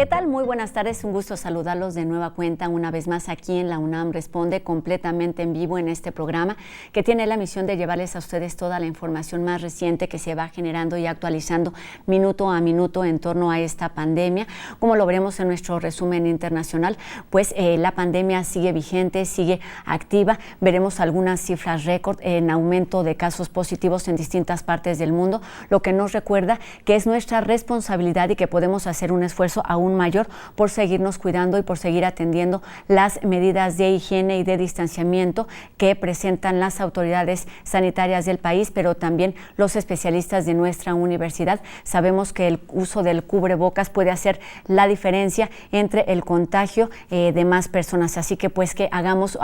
¿Qué tal? Muy buenas tardes, un gusto saludarlos de nueva cuenta una vez más aquí en la UNAM Responde, completamente en vivo en este programa que tiene la misión de llevarles a ustedes toda la información más reciente que se va generando y actualizando minuto a minuto en torno a esta pandemia. Como lo veremos en nuestro resumen internacional, pues la pandemia sigue vigente, sigue activa. Veremos algunas cifras récord en aumento de casos positivos en distintas partes del mundo, lo que nos recuerda que es nuestra responsabilidad y que podemos hacer un esfuerzo aún mayor por seguirnos cuidando y por seguir atendiendo las medidas de higiene y de distanciamiento que presentan las autoridades sanitarias del país, pero también los especialistas de nuestra universidad. Sabemos que el uso del cubrebocas puede hacer la diferencia entre el contagio de más personas, así que pues que hagamos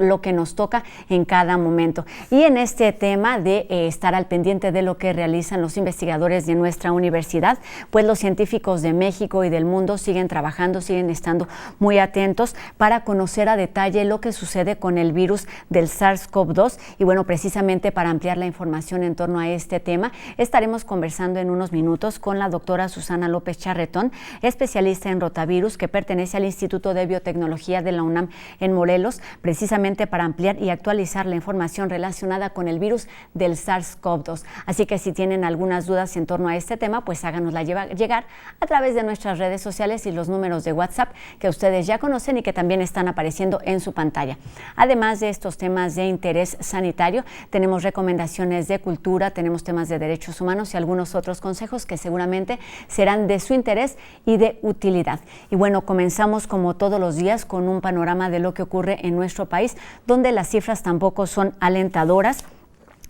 lo que nos toca en cada momento. Y en este tema de estar al pendiente de lo que realizan los investigadores de nuestra universidad, pues los científicos de México y del mundo siguen trabajando, siguen estando muy atentos para conocer a detalle lo que sucede con el virus del SARS-CoV-2. Y bueno, precisamente para ampliar la información en torno a este tema, estaremos conversando en unos minutos con la doctora Susana López Charretón, especialista en rotavirus que pertenece al Instituto de Biotecnología de la UNAM en Morelos, precisamente para ampliar y actualizar la información relacionada con el virus del SARS-CoV-2. Así que si tienen algunas dudas en torno a este tema, pues háganosla llegar a través de nuestras redes sociales y los números de WhatsApp que ustedes ya conocen y que también están apareciendo en su pantalla. Además de estos temas de interés sanitario, tenemos recomendaciones de cultura, tenemos temas de derechos humanos y algunos otros consejos que seguramente serán de su interés y de utilidad. Y bueno, comenzamos como todos los días con un panorama de lo que ocurre en nuestro país, donde las cifras tampoco son alentadoras.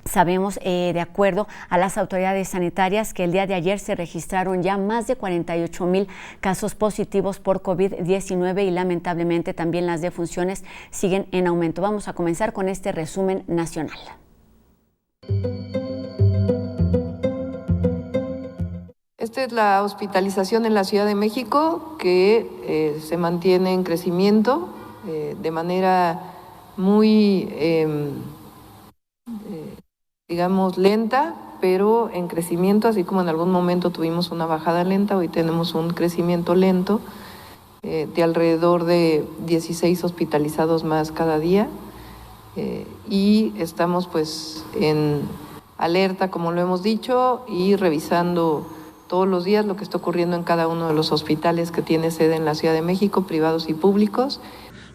Sabemos, de acuerdo a las autoridades sanitarias, que el día de ayer se registraron ya más de 48,000 casos positivos por COVID-19 y lamentablemente también las defunciones siguen en aumento. Vamos a comenzar con este resumen nacional. Esta es la hospitalización en la Ciudad de México que se mantiene en crecimiento de manera muy digamos lenta, pero en crecimiento, así como en algún momento tuvimos una bajada lenta, hoy tenemos un crecimiento lento de alrededor de 16 hospitalizados más cada día y estamos pues en alerta, como lo hemos dicho, y revisando todos los días lo que está ocurriendo en cada uno de los hospitales que tiene sede en la Ciudad de México, privados y públicos.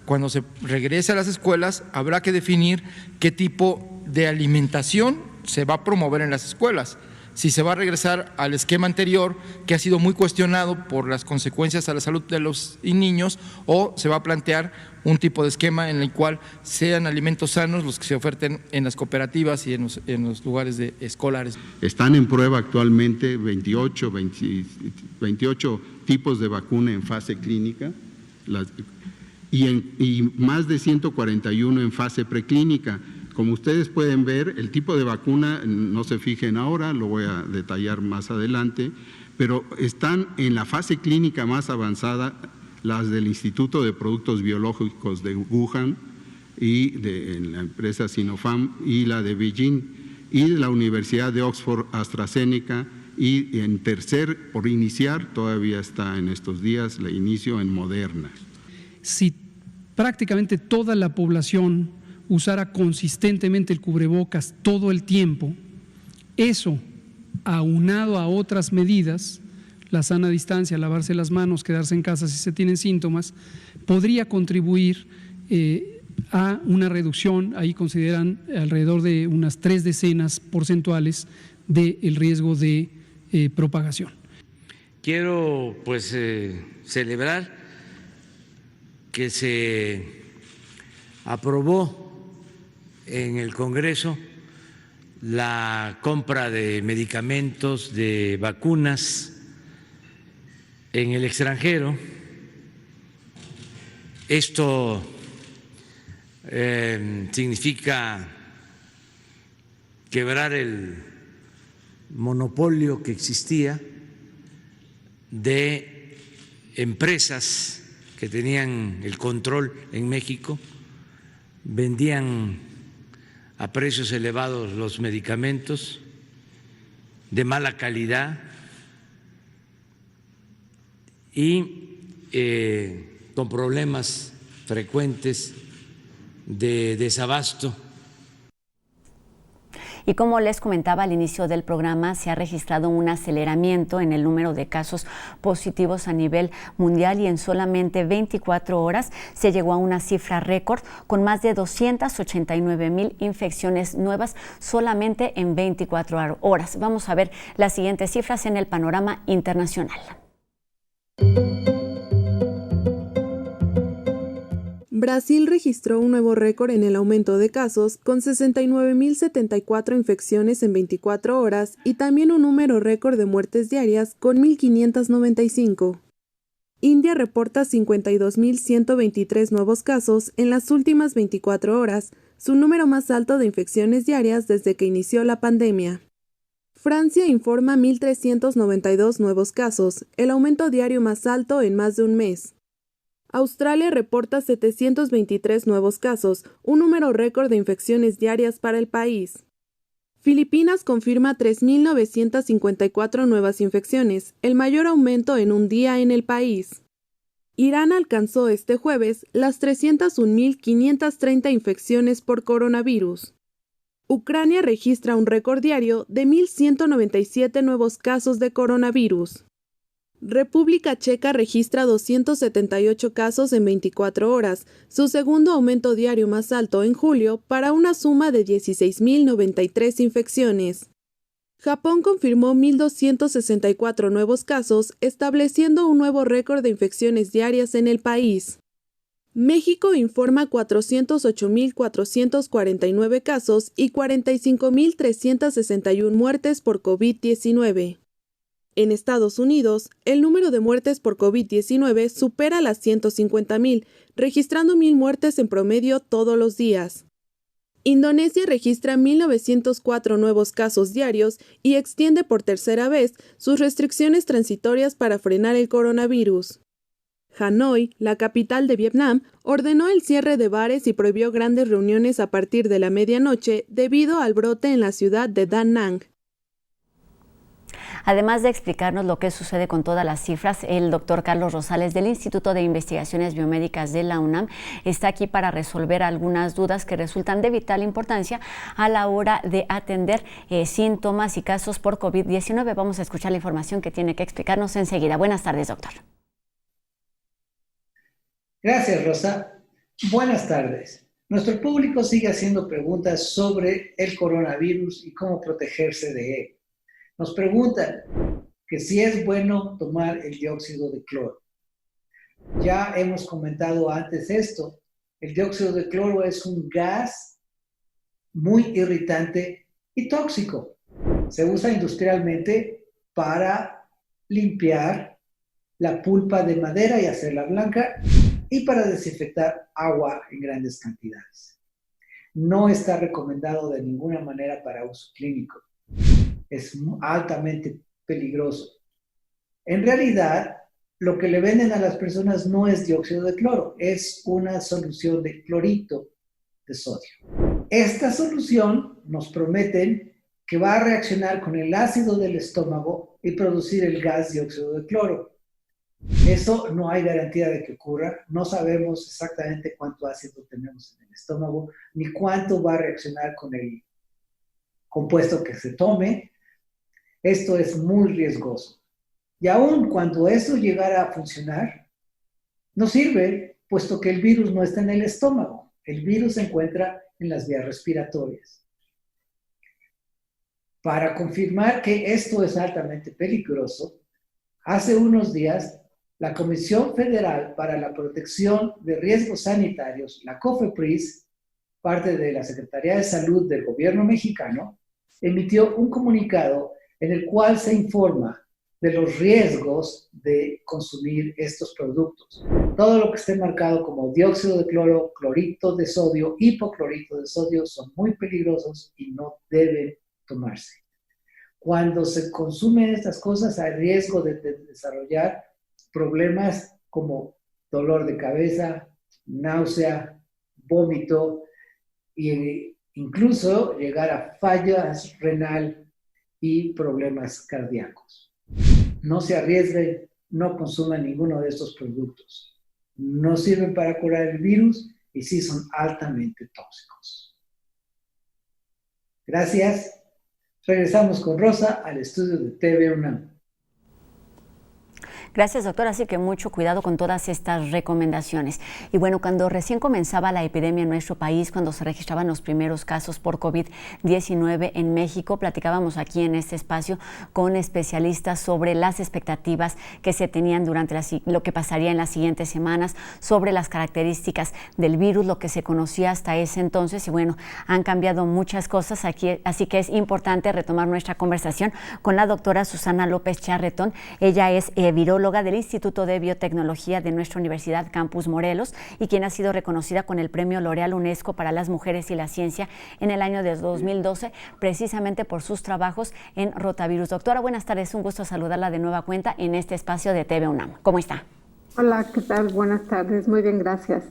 Cuando se regrese a las escuelas, habrá que definir qué tipo de alimentación se va a promover en las escuelas. Si se va a regresar al esquema anterior, que ha sido muy cuestionado por las consecuencias a la salud de los niños, o se va a plantear un tipo de esquema en el cual sean alimentos sanos los que se oferten en las cooperativas y en los lugares escolares. Están en prueba actualmente 28 tipos de vacuna en fase clínica y más de 141 en fase preclínica. Como ustedes pueden ver, el tipo de vacuna, no se fijen ahora, lo voy a detallar más adelante, pero están en la fase clínica más avanzada las del Instituto de Productos Biológicos de Wuhan y de la empresa Sinopharm y la de Beijing y de la Universidad de Oxford AstraZeneca, y en tercer, por iniciar, todavía está en estos días, la inicio en Moderna. Si prácticamente toda la población usara consistentemente el cubrebocas todo el tiempo, eso, aunado a otras medidas, la sana distancia, lavarse las manos, quedarse en casa si se tienen síntomas, podría contribuir a una reducción, ahí consideran alrededor de unas 3 decenas porcentuales del riesgo de propagación. Quiero pues celebrar que se aprobó en el Congreso la compra de medicamentos, de vacunas en el extranjero. Esto significa quebrar el monopolio que existía de empresas que tenían el control en México, vendían a precios elevados los medicamentos de mala calidad y con problemas frecuentes de desabasto. Y como les comentaba al inicio del programa, se ha registrado un aceleramiento en el número de casos positivos a nivel mundial y en solamente 24 horas se llegó a una cifra récord con más de 289,000 infecciones nuevas solamente en 24 horas. Vamos a ver las siguientes cifras en el panorama internacional. Brasil registró un nuevo récord en el aumento de casos, con 69.074 infecciones en 24 horas y también un número récord de muertes diarias, con 1.595. India reporta 52.123 nuevos casos en las últimas 24 horas, su número más alto de infecciones diarias desde que inició la pandemia. Francia informa 1.392 nuevos casos, el aumento diario más alto en más de un mes. Australia reporta 723 nuevos casos, un número récord de infecciones diarias para el país. Filipinas confirma 3.954 nuevas infecciones, el mayor aumento en un día en el país. Irán alcanzó este jueves las 301.530 infecciones por coronavirus. Ucrania registra un récord diario de 1.197 nuevos casos de coronavirus. República Checa registra 278 casos en 24 horas, su segundo aumento diario más alto en julio, para una suma de 16.093 infecciones. Japón confirmó 1.264 nuevos casos, estableciendo un nuevo récord de infecciones diarias en el país. México informa 408.449 casos y 45.361 muertes por COVID-19. En Estados Unidos, el número de muertes por COVID-19 supera las 150.000, registrando 1.000 muertes en promedio todos los días. Indonesia registra 1.904 nuevos casos diarios y extiende por tercera vez sus restricciones transitorias para frenar el coronavirus. Hanoi, la capital de Vietnam, ordenó el cierre de bares y prohibió grandes reuniones a partir de la medianoche debido al brote en la ciudad de Da Nang. Además de explicarnos lo que sucede con todas las cifras, el doctor Carlos Rosales del Instituto de Investigaciones Biomédicas de la UNAM está aquí para resolver algunas dudas que resultan de vital importancia a la hora de atender síntomas y casos por COVID-19. Vamos a escuchar la información que tiene que explicarnos enseguida. Buenas tardes, doctor. Gracias, Rosa. Buenas tardes. Nuestro público sigue haciendo preguntas sobre el coronavirus y cómo protegerse de él. Nos preguntan que si es bueno tomar el dióxido de cloro. Ya hemos comentado antes esto. El dióxido de cloro es un gas muy irritante y tóxico. Se usa industrialmente para limpiar la pulpa de madera y hacerla blanca y para desinfectar agua en grandes cantidades. No está recomendado de ninguna manera para uso clínico. Es altamente peligroso. En realidad, lo que le venden a las personas no es dióxido de cloro, es una solución de clorito de sodio. Esta solución nos prometen que va a reaccionar con el ácido del estómago y producir el gas dióxido de cloro. Eso no hay garantía de que ocurra. No sabemos exactamente cuánto ácido tenemos en el estómago, ni cuánto va a reaccionar con el compuesto que se tome. Esto es muy riesgoso. Y aun cuando eso llegara a funcionar, no sirve, puesto que el virus no está en el estómago. El virus se encuentra en las vías respiratorias. Para confirmar que esto es altamente peligroso, hace unos días, la Comisión Federal para la Protección de Riesgos Sanitarios, la COFEPRIS, parte de la Secretaría de Salud del Gobierno mexicano, emitió un comunicado en el cual se informa de los riesgos de consumir estos productos. Todo lo que esté marcado como dióxido de cloro, clorito de sodio, hipoclorito de sodio son muy peligrosos y no deben tomarse. Cuando se consumen estas cosas hay riesgo de desarrollar problemas como dolor de cabeza, náusea, vómito e incluso llegar a fallas renal y problemas cardíacos. No se arriesguen, no consuman ninguno de estos productos. No sirven para curar el virus y sí son altamente tóxicos. Gracias. Regresamos con Rosa al estudio de TV UNAM. Gracias, doctora. Así que mucho cuidado con todas estas recomendaciones. Y bueno, cuando recién comenzaba la epidemia en nuestro país, cuando se registraban los primeros casos por COVID-19 en México, platicábamos aquí en este espacio con especialistas sobre las expectativas que se tenían durante lo que pasaría en las siguientes semanas, sobre las características del virus, lo que se conocía hasta ese entonces. Y bueno, han cambiado muchas cosas aquí, así que es importante retomar nuestra conversación con la doctora Susana López Charretón. Ella es viróloga del Instituto de Biotecnología de nuestra Universidad Campus Morelos y quien ha sido reconocida con el Premio L'Oréal UNESCO para las Mujeres y la Ciencia en el año de 2012, precisamente por sus trabajos en rotavirus. Doctora, buenas tardes, un gusto saludarla de nueva cuenta en este espacio de TV UNAM. ¿Cómo está? Hola, ¿qué tal? Buenas tardes, muy bien, gracias.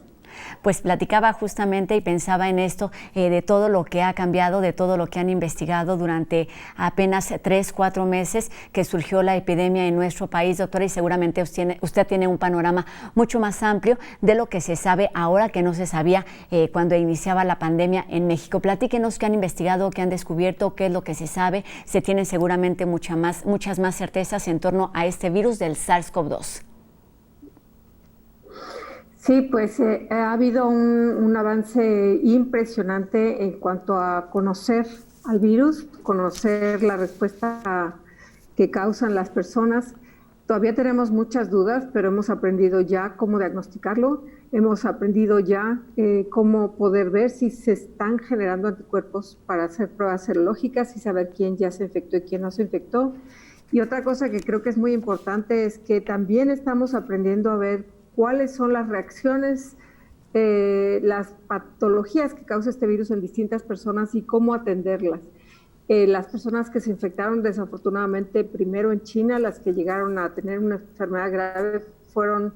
Pues platicaba justamente y pensaba en esto, de todo lo que ha cambiado, de todo lo que han investigado durante apenas 3-4 meses que surgió la epidemia en nuestro país, doctora, y seguramente usted tiene un panorama mucho más amplio de lo que se sabe ahora que no se sabía cuando iniciaba la pandemia en México. Platíquenos qué han investigado, qué han descubierto, qué es lo que se sabe. Se tienen seguramente muchas más certezas en torno a este virus del SARS-CoV-2. Sí, pues ha habido un avance impresionante en cuanto a conocer al virus, conocer la respuesta que causan las personas. Todavía tenemos muchas dudas, pero hemos aprendido ya cómo diagnosticarlo, hemos aprendido ya cómo poder ver si se están generando anticuerpos para hacer pruebas serológicas y saber quién ya se infectó y quién no se infectó. Y otra cosa que creo que es muy importante es que también estamos aprendiendo a ver cuáles son las reacciones, las patologías que causa este virus en distintas personas y cómo atenderlas. Las personas que se infectaron desafortunadamente primero en China, las que llegaron a tener una enfermedad grave, fueron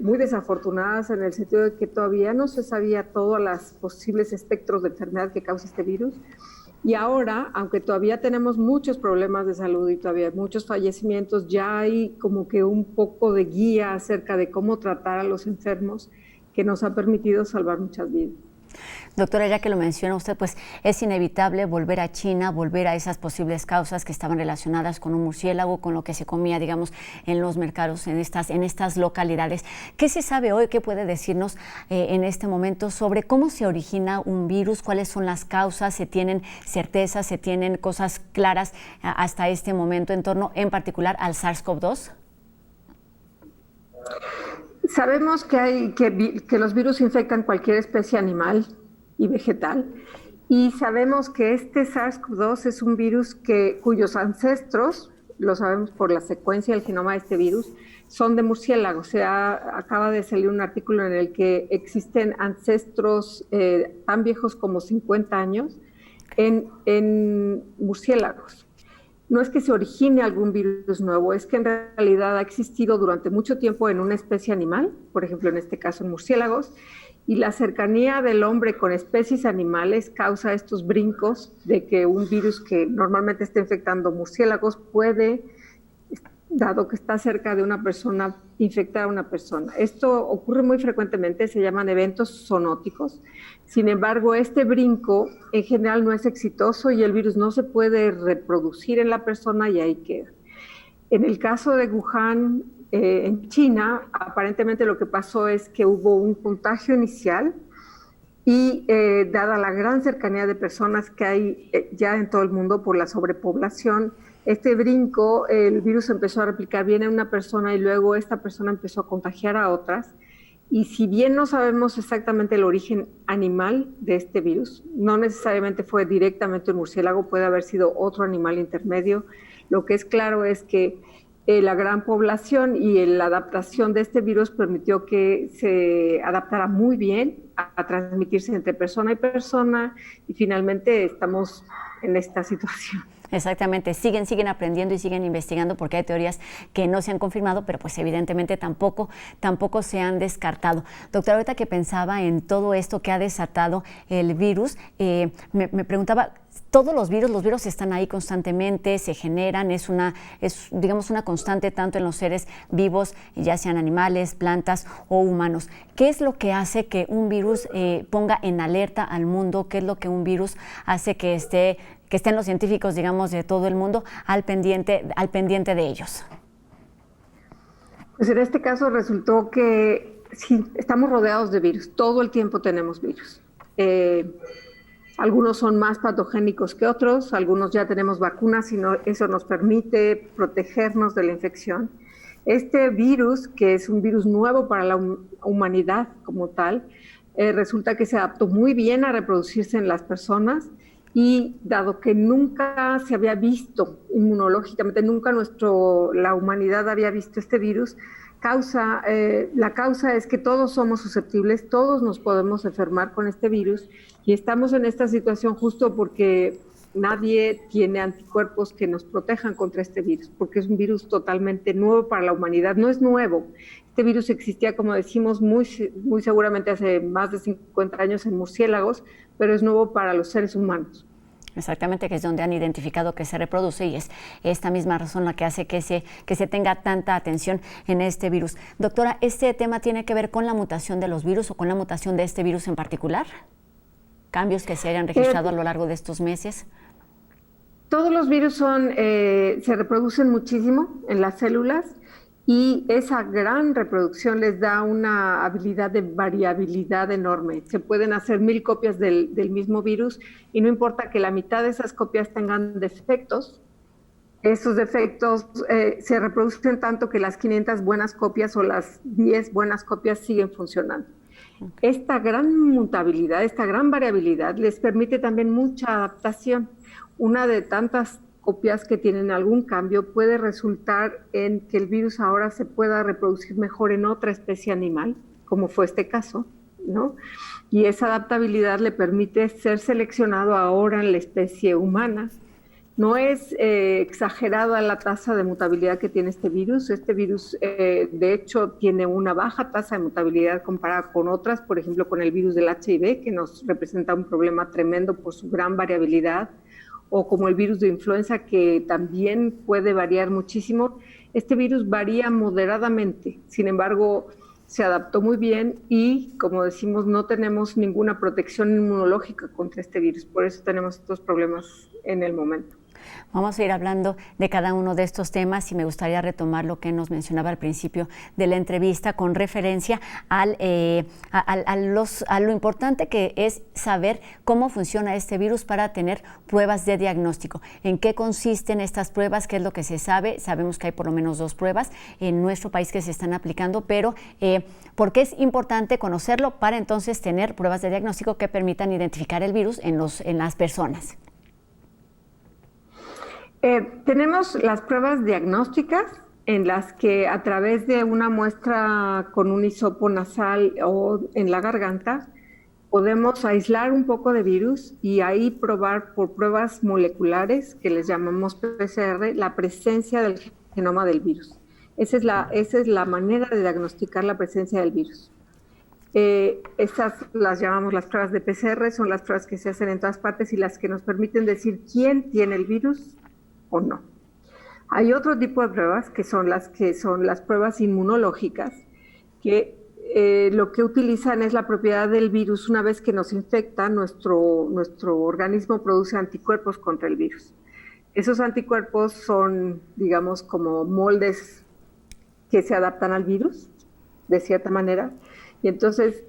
muy desafortunadas en el sentido de que todavía no se sabía todos los posibles espectros de enfermedad que causa este virus. Y ahora, aunque todavía tenemos muchos problemas de salud y todavía muchos fallecimientos, ya hay como que un poco de guía acerca de cómo tratar a los enfermos que nos ha permitido salvar muchas vidas. Doctora, ya que lo menciona usted, pues es inevitable volver a China, volver a esas posibles causas que estaban relacionadas con un murciélago, con lo que se comía, digamos, en los mercados, en estas localidades. ¿Qué se sabe hoy? ¿Qué puede decirnos en este momento sobre cómo se origina un virus? ¿Cuáles son las causas? ¿Se tienen certezas? ¿Se tienen cosas claras hasta este momento en torno, en particular, al SARS-CoV-2? Sabemos que los virus infectan cualquier especie animal y vegetal, y sabemos que este SARS-CoV-2 es un virus cuyos ancestros, lo sabemos por la secuencia del genoma de este virus, son de murciélagos. Acaba de salir un artículo en el que existen ancestros tan viejos como 50 años en murciélagos. No es que se origine algún virus nuevo, es que en realidad ha existido durante mucho tiempo en una especie animal, por ejemplo en este caso en murciélagos, y la cercanía del hombre con especies animales causa estos brincos de que un virus que normalmente está infectando murciélagos puede, dado que está cerca de una persona, infectar a una persona. Esto ocurre muy frecuentemente, se llaman eventos zoonóticos. Sin embargo, este brinco en general no es exitoso y el virus no se puede reproducir en la persona y ahí queda. En el caso de Wuhan, en China, aparentemente lo que pasó es que hubo un contagio inicial y dada la gran cercanía de personas que hay ya en todo el mundo por la sobrepoblación, este brinco, el virus empezó a replicar bien en una persona y luego esta persona empezó a contagiar a otras. Y si bien no sabemos exactamente el origen animal de este virus, no necesariamente fue directamente un murciélago, puede haber sido otro animal intermedio, lo que es claro es que la gran población y la adaptación de este virus permitió que se adaptara muy bien a transmitirse entre persona y persona y finalmente estamos en esta situación. Exactamente, siguen aprendiendo y siguen investigando porque hay teorías que no se han confirmado, pero pues evidentemente tampoco se han descartado. Doctora, ahorita que pensaba en todo esto que ha desatado el virus, me preguntaba todos los virus están ahí constantemente, se generan, es digamos una constante tanto en los seres vivos, ya sean animales, plantas o humanos. ¿Qué es lo que hace que un virus ponga en alerta al mundo? ¿Qué es lo que un virus hace que estén los científicos, digamos, de todo el mundo al pendiente de ellos? Pues en este caso resultó que sí, estamos rodeados de virus, todo el tiempo tenemos virus. Algunos son más patogénicos que otros, algunos ya tenemos vacunas y eso nos permite protegernos de la infección. Este virus, que es un virus nuevo para la humanidad como tal, resulta que se adaptó muy bien a reproducirse en las personas y dado que nunca se había visto inmunológicamente, nunca la humanidad había visto este virus, la causa es que todos somos susceptibles, todos nos podemos enfermar con este virus y estamos en esta situación justo porque nadie tiene anticuerpos que nos protejan contra este virus, porque es un virus totalmente nuevo para la humanidad. No es nuevo, este virus existía, como decimos, muy seguramente hace más de 50 años en murciélagos, pero es nuevo para los seres humanos. Exactamente, que es donde han identificado que se reproduce y es esta misma razón la que hace que se tenga tanta atención en este virus. Doctora, ¿este tema tiene que ver con la mutación de los virus o con la mutación de este virus en particular? ¿Cambios que se hayan registrado a lo largo de estos meses? Todos los virus se reproducen muchísimo en las células y esa gran reproducción les da una habilidad de variabilidad enorme. Se pueden hacer 1000 copias del mismo virus y no importa que la mitad de esas copias tengan defectos, esos defectos se reproducen tanto que las 500 buenas copias o las 10 buenas copias siguen funcionando. Okay. Esta gran mutabilidad, esta gran variabilidad les permite también mucha adaptación. Una de tantas copias que tienen algún cambio puede resultar en que el virus ahora se pueda reproducir mejor en otra especie animal, como fue este caso, ¿no? Y esa adaptabilidad le permite ser seleccionado ahora en la especie humana. No es exagerada la tasa de mutabilidad que tiene este virus. Este virus, de hecho, tiene una baja tasa de mutabilidad comparada con otras, por ejemplo, con el virus del HIV, que nos representa un problema tremendo por su gran variabilidad, o como el virus de influenza, que también puede variar muchísimo. Este virus varía moderadamente, sin embargo, se adaptó muy bien y, como decimos, no tenemos ninguna protección inmunológica contra este virus, por eso tenemos estos problemas en el momento. Vamos a ir hablando de cada uno de estos temas y me gustaría retomar lo que nos mencionaba al principio de la entrevista con referencia a lo importante que es saber cómo funciona este virus para tener pruebas de diagnóstico. ¿En qué consisten estas pruebas? ¿Qué es lo que se sabe? Sabemos que hay por lo menos 2 pruebas en nuestro país que se están aplicando, pero ¿por qué es importante conocerlo para entonces tener pruebas de diagnóstico que permitan identificar el virus en las personas? Tenemos las pruebas diagnósticas en las que a través de una muestra con un hisopo nasal o en la garganta podemos aislar un poco de virus y ahí probar por pruebas moleculares, que les llamamos PCR, la presencia del genoma del virus. Esa es la manera de diagnosticar la presencia del virus. Estas las llamamos las pruebas de PCR, son las pruebas que se hacen en todas partes y las que nos permiten decir quién tiene el virus o no. Hay otro tipo de pruebas que son las pruebas inmunológicas, que lo que utilizan es la propiedad del virus. Una vez que nos infecta, nuestro organismo produce anticuerpos contra el virus. Esos anticuerpos son, digamos, como moldes que se adaptan al virus, de cierta manera, y entonces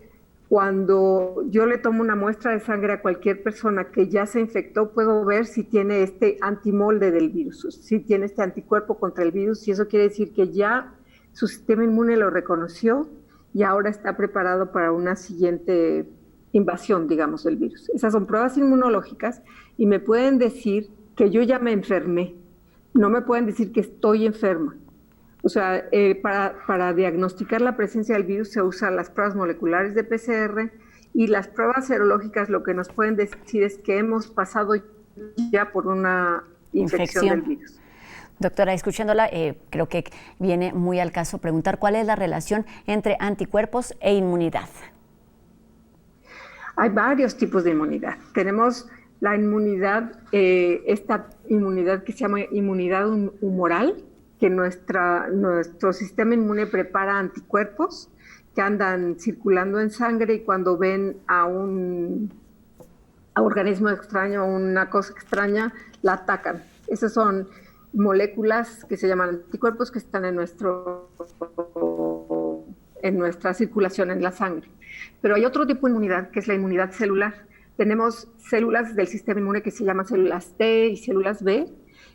cuando yo le tomo una muestra de sangre a cualquier persona que ya se infectó, puedo ver si tiene este antimolde del virus, si tiene este anticuerpo contra el virus, y eso quiere decir que ya su sistema inmune lo reconoció y ahora está preparado para una siguiente invasión, digamos, del virus. Esas son pruebas inmunológicas y me pueden decir que yo ya me enfermé, no me pueden decir que estoy enferma. O sea, para diagnosticar la presencia del virus se usan las pruebas moleculares de PCR y las pruebas serológicas lo que nos pueden decir es que hemos pasado ya por una infección del virus. Doctora, escuchándola, creo que viene muy al caso preguntar cuál es la relación entre anticuerpos e inmunidad. Hay varios tipos de inmunidad. Tenemos la inmunidad, esta inmunidad que se llama inmunidad humoral, que nuestro sistema inmune prepara anticuerpos que andan circulando en sangre y cuando ven a un organismo extraño, una cosa extraña, la atacan. Esas son moléculas que se llaman anticuerpos que están en nuestra circulación en la sangre. Pero hay otro tipo de inmunidad, que es la inmunidad celular. Tenemos células del sistema inmune que se llaman células T y células B,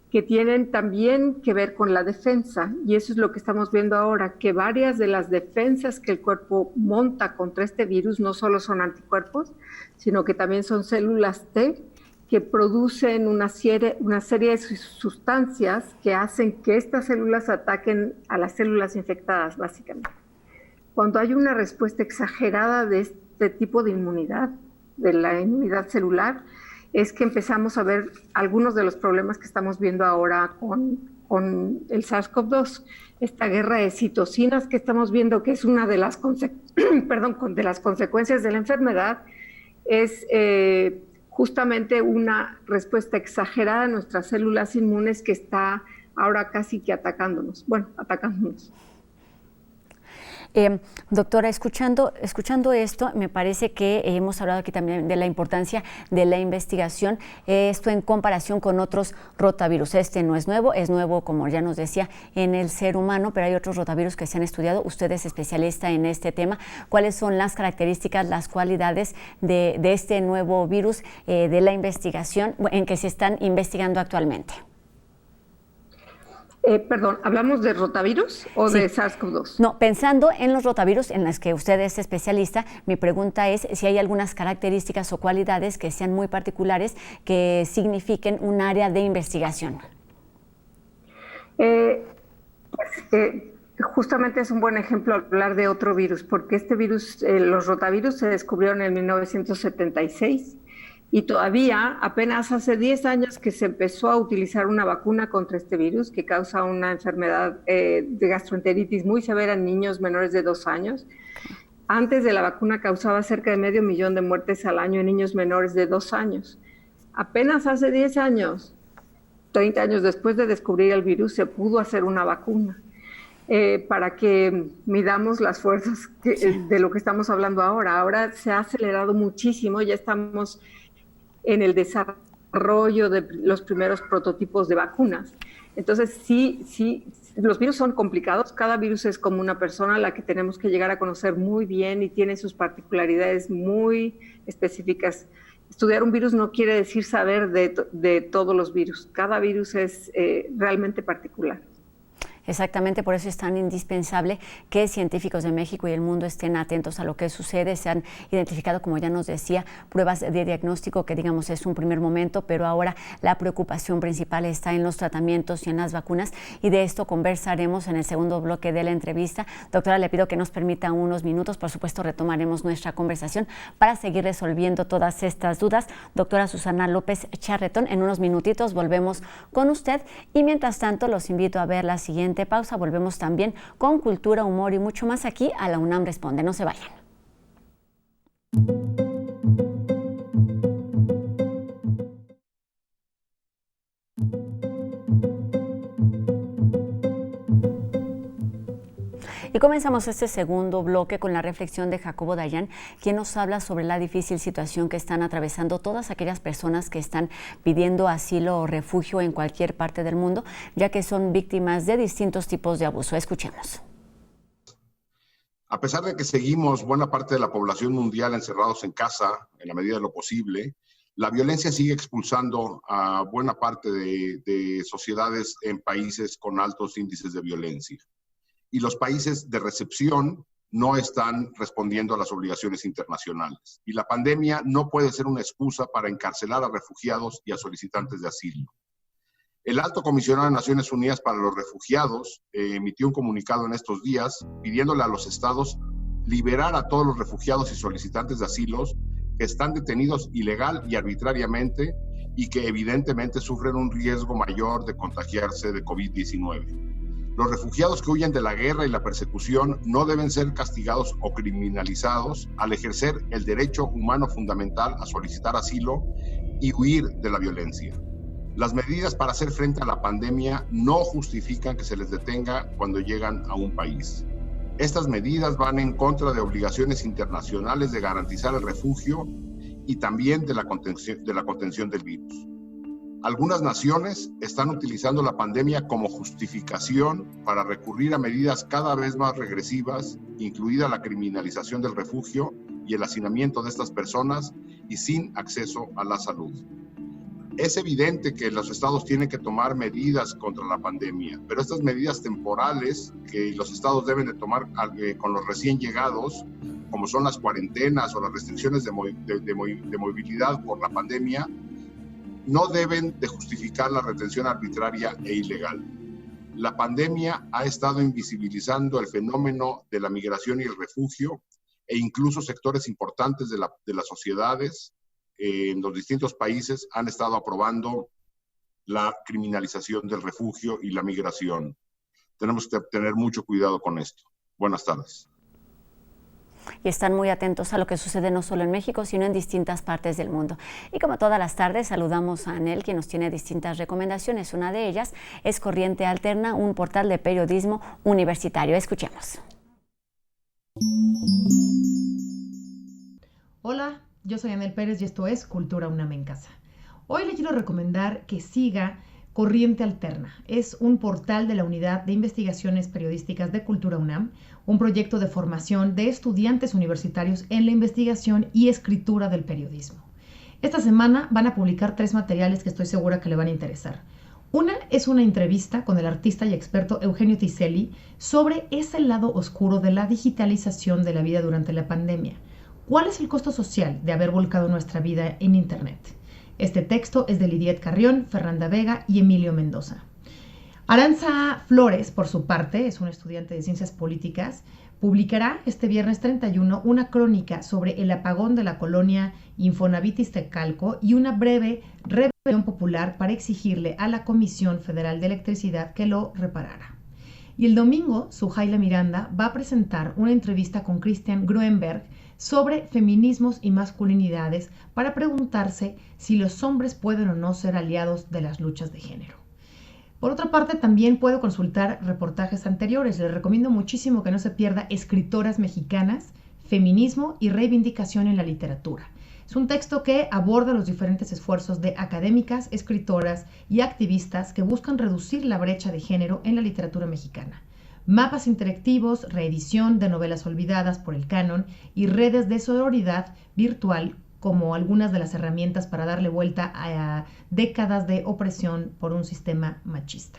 que tienen también que ver con la defensa, y eso es lo que estamos viendo ahora, que varias de las defensas que el cuerpo monta contra este virus no solo son anticuerpos, sino que también son células T que producen una serie de sustancias que hacen que estas células ataquen a las células infectadas, básicamente. Cuando hay una respuesta exagerada de este tipo de inmunidad, de la inmunidad celular, es que empezamos a ver algunos de los problemas que estamos viendo ahora con el SARS-CoV-2. Esta guerra de citocinas que estamos viendo, que es una de las, de las consecuencias de la enfermedad, es justamente una respuesta exagerada a nuestras células inmunes que está ahora casi que atacándonos. Doctora, escuchando esto, me parece que hemos hablado aquí también de la importancia de la investigación, esto en comparación con otros rotavirus. Este no es nuevo, como ya nos decía, en el ser humano, pero hay otros rotavirus que se han estudiado. Usted es especialista en este tema. ¿Cuáles son las características, las cualidades de este nuevo virus, de la investigación en que se están investigando actualmente? ¿Hablamos de rotavirus o sí, de SARS-CoV-2? No, pensando en los rotavirus en los que usted es especialista, mi pregunta es si hay algunas características o cualidades que sean muy particulares que signifiquen un área de investigación. Justamente es un buen ejemplo hablar de otro virus, porque este virus, los rotavirus se descubrieron en 1976. Y todavía, apenas hace 10 años que se empezó a utilizar una vacuna contra este virus que causa una enfermedad de gastroenteritis muy severa en niños menores de 2 años. Antes de la vacuna causaba cerca de 500,000 de muertes al año en niños menores de 2 años. Apenas hace 10 años, 30 años después de descubrir el virus, se pudo hacer una vacuna. Para que midamos las fuerzas de lo que estamos hablando ahora. Ahora se ha acelerado muchísimo, ya estamos en el desarrollo de los primeros prototipos de vacunas. Entonces, sí, los virus son complicados, cada virus es como una persona a la que tenemos que llegar a conocer muy bien y tiene sus particularidades muy específicas. Estudiar un virus no quiere decir saber de todos los virus, cada virus es realmente particular. Exactamente, por eso es tan indispensable que científicos de México y el mundo estén atentos a lo que sucede. Se han identificado, como ya nos decía, pruebas de diagnóstico que, digamos, es un primer momento, pero ahora la preocupación principal está en los tratamientos y en las vacunas, y de esto conversaremos en el segundo bloque de la entrevista. Doctora, le pido que nos permita unos minutos, por supuesto retomaremos nuestra conversación para seguir resolviendo todas estas dudas. Doctora Susana López Charretón, en unos minutitos volvemos con usted, y mientras tanto los invito a ver la siguiente pausa. Volvemos también con cultura, humor y mucho más aquí a La UNAM Responde. No se vayan. Y comenzamos este segundo bloque con la reflexión de Jacobo Dayan, quien nos habla sobre la difícil situación que están atravesando todas aquellas personas que están pidiendo asilo o refugio en cualquier parte del mundo, ya que son víctimas de distintos tipos de abuso. Escuchemos. A pesar de que seguimos buena parte de la población mundial encerrados en casa, en la medida de lo posible, la violencia sigue expulsando a buena parte de sociedades en países con altos índices de violencia. Y los países de recepción no están respondiendo a las obligaciones internacionales. Y la pandemia no puede ser una excusa para encarcelar a refugiados y a solicitantes de asilo. El Alto Comisionado de Naciones Unidas para los Refugiados emitió un comunicado en estos días pidiéndole a los estados liberar a todos los refugiados y solicitantes de asilos que están detenidos ilegal y arbitrariamente y que evidentemente sufren un riesgo mayor de contagiarse de COVID-19. Los refugiados que huyen de la guerra y la persecución no deben ser castigados o criminalizados al ejercer el derecho humano fundamental a solicitar asilo y huir de la violencia. Las medidas para hacer frente a la pandemia no justifican que se les detenga cuando llegan a un país. Estas medidas van en contra de obligaciones internacionales de garantizar el refugio y también de la contención del virus. Algunas naciones están utilizando la pandemia como justificación para recurrir a medidas cada vez más regresivas, incluida la criminalización del refugio y el hacinamiento de estas personas y sin acceso a la salud. Es evidente que los estados tienen que tomar medidas contra la pandemia, pero estas medidas temporales que los estados deben de tomar con los recién llegados, como son las cuarentenas o las restricciones de movilidad por la pandemia, no deben de justificar la retención arbitraria e ilegal. La pandemia ha estado invisibilizando el fenómeno de la migración y el refugio e incluso sectores importantes de las sociedades en los distintos países han estado aprobando la criminalización del refugio y la migración. Tenemos que tener mucho cuidado con esto. Buenas tardes. Y están muy atentos a lo que sucede no solo en México, sino en distintas partes del mundo. Y como todas las tardes, saludamos a Anel, quien nos tiene distintas recomendaciones. Una de ellas es Corriente Alterna, un portal de periodismo universitario. Escuchemos. Hola, yo soy Anel Pérez y esto es Cultura UNAM en Casa. Hoy le quiero recomendar que siga Corriente Alterna. Es un portal de la Unidad de Investigaciones Periodísticas de Cultura UNAM, un proyecto de formación de estudiantes universitarios en la investigación y escritura del periodismo. Esta semana van a publicar 3 materiales que estoy segura que le van a interesar. Una es una entrevista con el artista y experto Eugenio Tiselli sobre ese lado oscuro de la digitalización de la vida durante la pandemia. ¿Cuál es el costo social de haber volcado nuestra vida en Internet? Este texto es de Lidiet Carrión, Fernanda Vega y Emilio Mendoza. Aranza Flores, por su parte, es una estudiante de Ciencias Políticas, publicará este viernes 31 una crónica sobre el apagón de la colonia Infonavit Iztacalco y una breve rebelión popular para exigirle a la Comisión Federal de Electricidad que lo reparara. Y el domingo, Sujaila Miranda va a presentar una entrevista con Christian Gruenberg sobre feminismos y masculinidades para preguntarse si los hombres pueden o no ser aliados de las luchas de género. Por otra parte, también puedo consultar reportajes anteriores. Les recomiendo muchísimo que no se pierda Escritoras Mexicanas, Feminismo y Reivindicación en la Literatura. Es un texto que aborda los diferentes esfuerzos de académicas, escritoras y activistas que buscan reducir la brecha de género en la literatura mexicana. Mapas interactivos, reedición de novelas olvidadas por el canon y redes de sororidad virtual como algunas de las herramientas para darle vuelta a décadas de opresión por un sistema machista.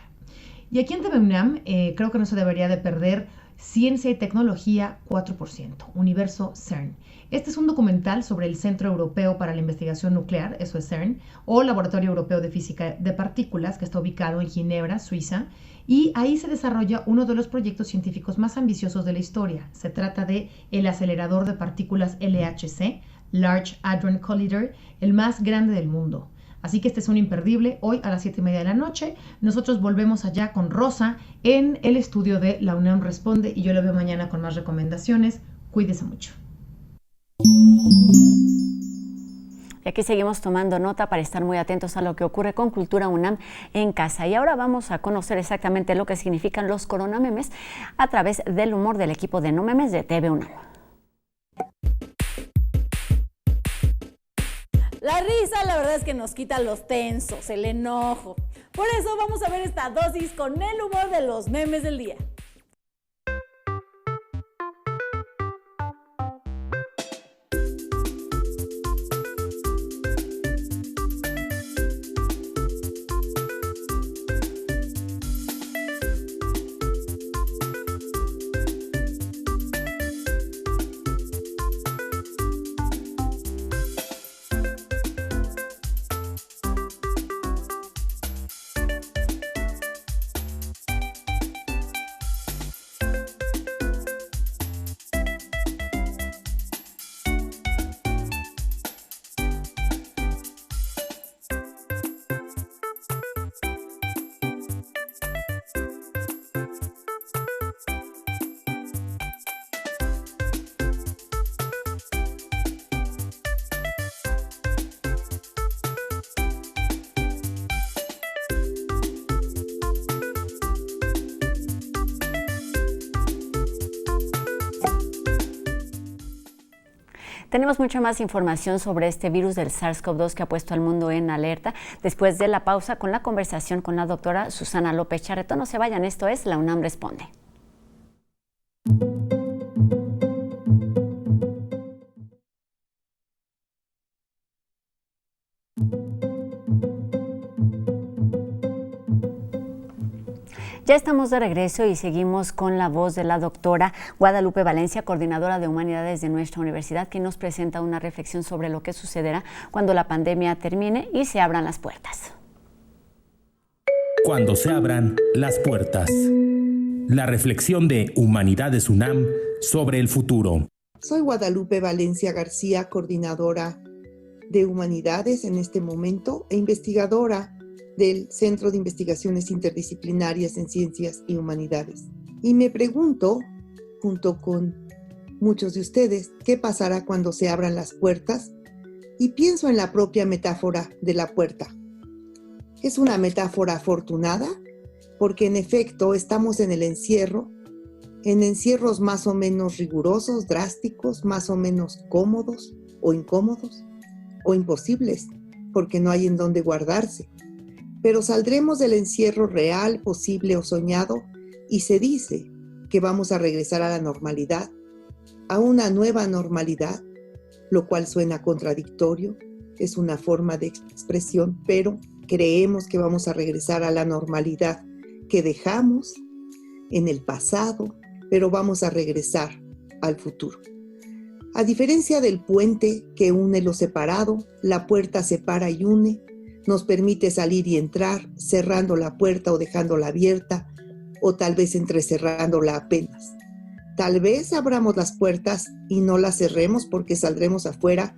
Y aquí en TV UNAM creo que no se debería de perder Ciencia y Tecnología 4%, Universo CERN. Este es un documental sobre el Centro Europeo para la Investigación Nuclear, eso es CERN, o Laboratorio Europeo de Física de Partículas, que está ubicado en Ginebra, Suiza, y ahí se desarrolla uno de los proyectos científicos más ambiciosos de la historia. Se trata de el acelerador de partículas LHC, Large Hadron Collider, el más grande del mundo. Así que este es un imperdible. Hoy a las 7:30 de la noche nosotros volvemos allá con Rosa en el estudio de La UNAM Responde y yo lo veo mañana con más recomendaciones. Cuídese mucho. Y aquí seguimos tomando nota para estar muy atentos a lo que ocurre con Cultura UNAM en Casa. Y ahora vamos a conocer exactamente lo que significan los coronamemes a través del humor del equipo de No Memes de TV UNAM. La risa, la verdad es que nos quita los tensos, el enojo. Por eso vamos a ver esta dosis con el humor de los memes del día. Tenemos mucha más información sobre este virus del SARS-CoV-2 que ha puesto al mundo en alerta. Después de la pausa, con la conversación con la doctora Susana López Charretón. No se vayan, esto es La UNAM Responde. Ya estamos de regreso y seguimos con la voz de la doctora Guadalupe Valencia, coordinadora de Humanidades de nuestra universidad, que nos presenta una reflexión sobre lo que sucederá cuando la pandemia termine y se abran las puertas. Cuando se abran las puertas. La reflexión de Humanidades UNAM sobre el futuro. Soy Guadalupe Valencia García, coordinadora de Humanidades en este momento e investigadora del Centro de Investigaciones Interdisciplinarias en Ciencias y Humanidades. Y me pregunto, junto con muchos de ustedes, ¿qué pasará cuando se abran las puertas? Y pienso en la propia metáfora de la puerta. Es una metáfora afortunada porque en efecto estamos en el encierro, en encierros más o menos rigurosos, drásticos, más o menos cómodos o incómodos o imposibles, porque no hay en dónde guardarse. Pero saldremos del encierro real, posible o soñado, y se dice que vamos a regresar a la normalidad, a una nueva normalidad, lo cual suena contradictorio, es una forma de expresión, pero creemos que vamos a regresar a la normalidad que dejamos en el pasado, pero vamos a regresar al futuro. A diferencia del puente que une lo separado, la puerta separa y une, nos permite salir y entrar, cerrando la puerta o dejándola abierta, o tal vez entrecerrándola apenas. Tal vez abramos las puertas y no las cerremos porque saldremos afuera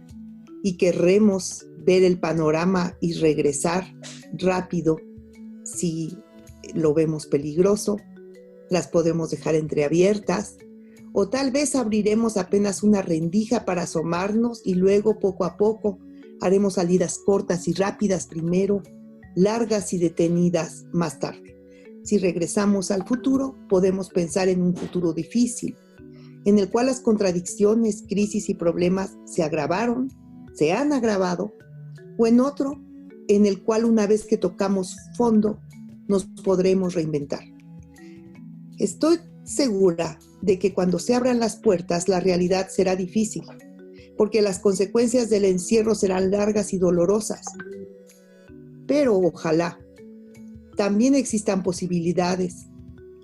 y querremos ver el panorama y regresar rápido si lo vemos peligroso. Las podemos dejar entreabiertas, o tal vez abriremos apenas una rendija para asomarnos y luego poco a poco haremos salidas cortas y rápidas primero, largas y detenidas más tarde. Si regresamos al futuro, podemos pensar en un futuro difícil, en el cual las contradicciones, crisis y problemas se agravaron, se han agravado, o en otro, en el cual una vez que tocamos fondo, nos podremos reinventar. Estoy segura de que cuando se abran las puertas, la realidad será difícil, porque las consecuencias del encierro serán largas y dolorosas. Pero ojalá también existan posibilidades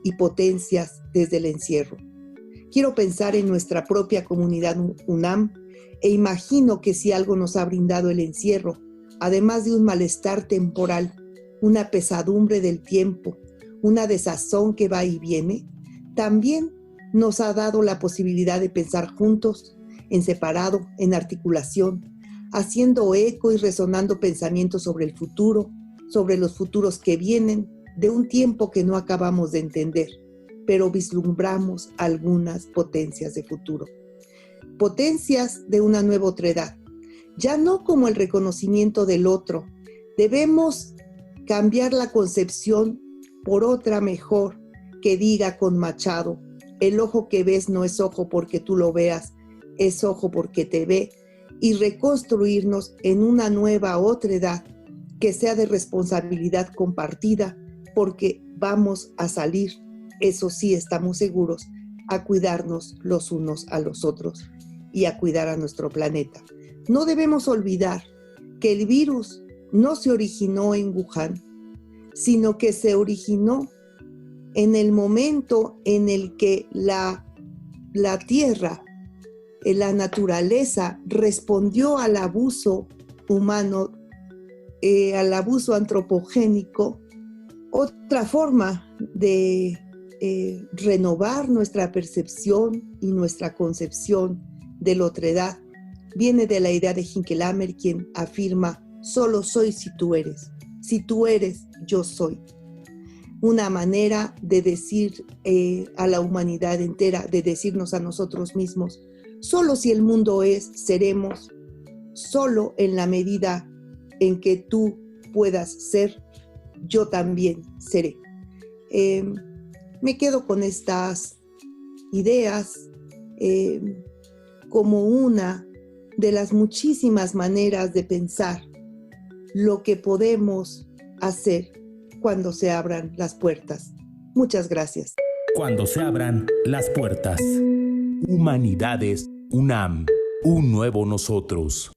y potencias desde el encierro. Quiero pensar en nuestra propia comunidad UNAM e imagino que si algo nos ha brindado el encierro, además de un malestar temporal, una pesadumbre del tiempo, una desazón que va y viene, también nos ha dado la posibilidad de pensar juntos, en separado, en articulación, haciendo eco y resonando pensamientos sobre el futuro, sobre los futuros que vienen, de un tiempo que no acabamos de entender, pero vislumbramos algunas potencias de futuro. Potencias de una nueva otredad, ya no como el reconocimiento del otro. Debemos cambiar la concepción por otra mejor, que diga con Machado: el ojo que ves no es ojo porque tú lo veas, es ojo porque te ve, y reconstruirnos en una nueva otredad que sea de responsabilidad compartida, porque vamos a salir, eso sí estamos seguros, a cuidarnos los unos a los otros y a cuidar a nuestro planeta. No debemos olvidar que el virus no se originó en Wuhan, sino que se originó en el momento en el que la Tierra, la naturaleza, respondió al abuso humano, al abuso antropogénico. Otra forma de renovar nuestra percepción y nuestra concepción de la otredad viene de la idea de Hinkelhammer, quien afirma: solo soy si tú eres yo soy. Una manera de decir a la humanidad entera, de decirnos a nosotros mismos: solo si el mundo es, seremos, solo en la medida en que tú puedas ser, yo también seré. Me quedo con estas ideas como una de las muchísimas maneras de pensar lo que podemos hacer cuando se abran las puertas. Muchas gracias. Cuando se abran las puertas. Humanidades UNAM. Un nuevo nosotros.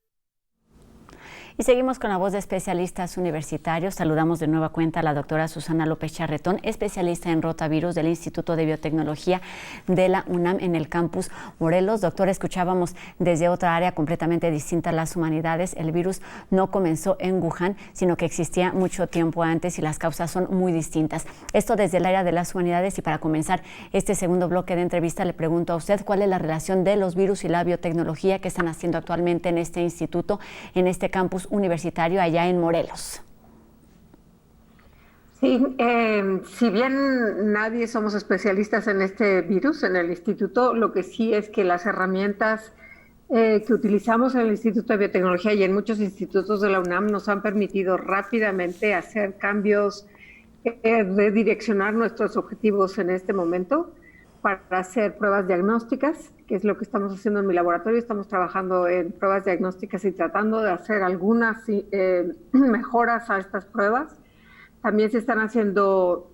Y seguimos con la voz de especialistas universitarios. Saludamos de nueva cuenta a la doctora Susana López Charretón, especialista en rotavirus del Instituto de Biotecnología de la UNAM en el campus Morelos. Doctora, escuchábamos desde otra área completamente distinta a las humanidades. El virus no comenzó en Wuhan, sino que existía mucho tiempo antes y las causas son muy distintas. Esto desde el área de las humanidades. Y para comenzar este segundo bloque de entrevista, le pregunto a usted cuál es la relación de los virus y la biotecnología que están haciendo actualmente en este instituto, en este campus universitario allá en Morelos. Sí, si bien nadie somos especialistas en este virus en el instituto, lo que sí es que las herramientas que utilizamos en el Instituto de Biotecnología y en muchos institutos de la UNAM nos han permitido rápidamente hacer cambios, redireccionar nuestros objetivos en este momento para hacer pruebas diagnósticas, que es lo que estamos haciendo en mi laboratorio. Estamos trabajando en pruebas diagnósticas y tratando de hacer algunas mejoras a estas pruebas. También se están haciendo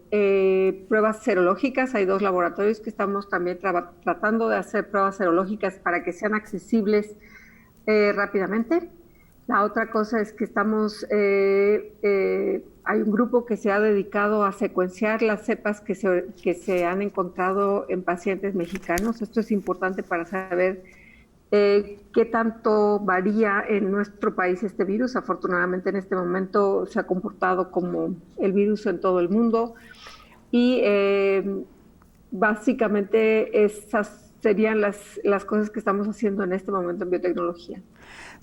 pruebas serológicas. Hay 2 laboratorios que estamos también tratando de hacer pruebas serológicas para que sean accesibles rápidamente. La otra cosa es que hay un grupo que se ha dedicado a secuenciar las cepas que se han encontrado en pacientes mexicanos. Esto es importante para saber qué tanto varía en nuestro país este virus. Afortunadamente en este momento se ha comportado como el virus en todo el mundo y básicamente esas serían las cosas que estamos haciendo en este momento en biotecnología.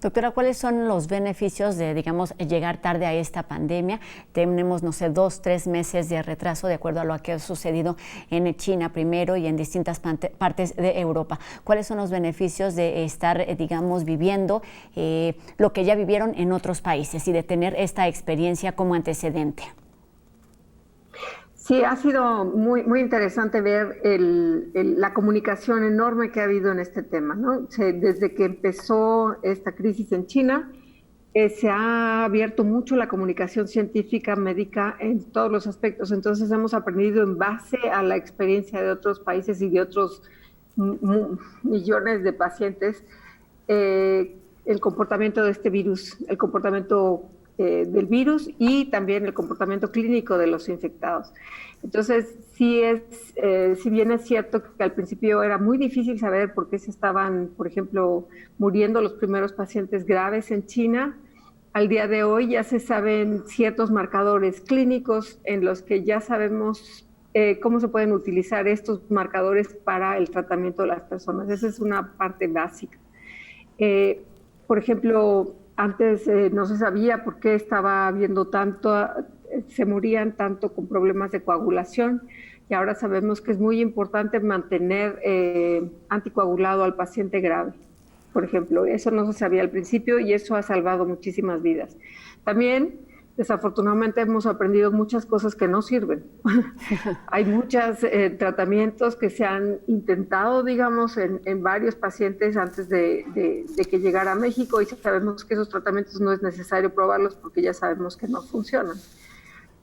Doctora, ¿cuáles son los beneficios de, digamos, llegar tarde a esta pandemia? Tenemos, no sé, 2, 3 meses de retraso de acuerdo a lo que ha sucedido en China primero y en distintas partes de Europa. ¿Cuáles son los beneficios de estar, digamos, viviendo lo que ya vivieron en otros países y de tener esta experiencia como antecedente? Sí, ha sido muy interesante ver la comunicación enorme que ha habido en este tema, ¿no? Desde que empezó esta crisis en China, se ha abierto mucho la comunicación científica, médica, en todos los aspectos. Entonces hemos aprendido en base a la experiencia de otros países y de otros millones de pacientes el comportamiento de este virus, el comportamiento del virus y también el comportamiento clínico de los infectados. Entonces, si bien es cierto que al principio era muy difícil saber por qué se estaban, por ejemplo, muriendo los primeros pacientes graves en China, al día de hoy ya se saben ciertos marcadores clínicos en los que ya sabemos cómo se pueden utilizar estos marcadores para el tratamiento de las personas. Esa es una parte básica. Por ejemplo, antes no se sabía por qué estaba habiendo se morían tanto con problemas de coagulación y ahora sabemos que es muy importante mantener anticoagulado al paciente grave. Por ejemplo, eso no se sabía al principio y eso ha salvado muchísimas vidas. También, desafortunadamente, hemos aprendido muchas cosas que no sirven. Hay muchos tratamientos que se han intentado, digamos, en varios pacientes antes de que llegara a México y sabemos que esos tratamientos no es necesario probarlos porque ya sabemos que no funcionan.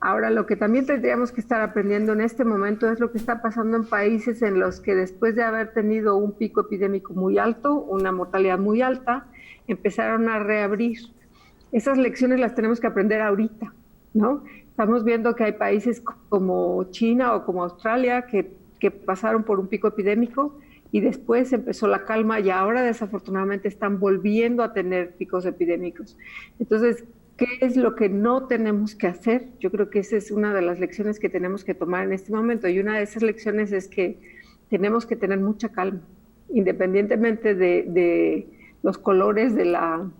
Ahora, lo que también tendríamos que estar aprendiendo en este momento es lo que está pasando en países en los que después de haber tenido un pico epidémico muy alto, una mortalidad muy alta, empezaron a reabrir. Esas lecciones las tenemos que aprender ahorita, ¿no? Estamos viendo que hay países como China o como Australia que pasaron por un pico epidémico y después empezó la calma y ahora desafortunadamente están volviendo a tener picos epidémicos. Entonces, ¿qué es lo que no tenemos que hacer? Yo creo que esa es una de las lecciones que tenemos que tomar en este momento y una de esas lecciones es que tenemos que tener mucha calma, independientemente de los colores de la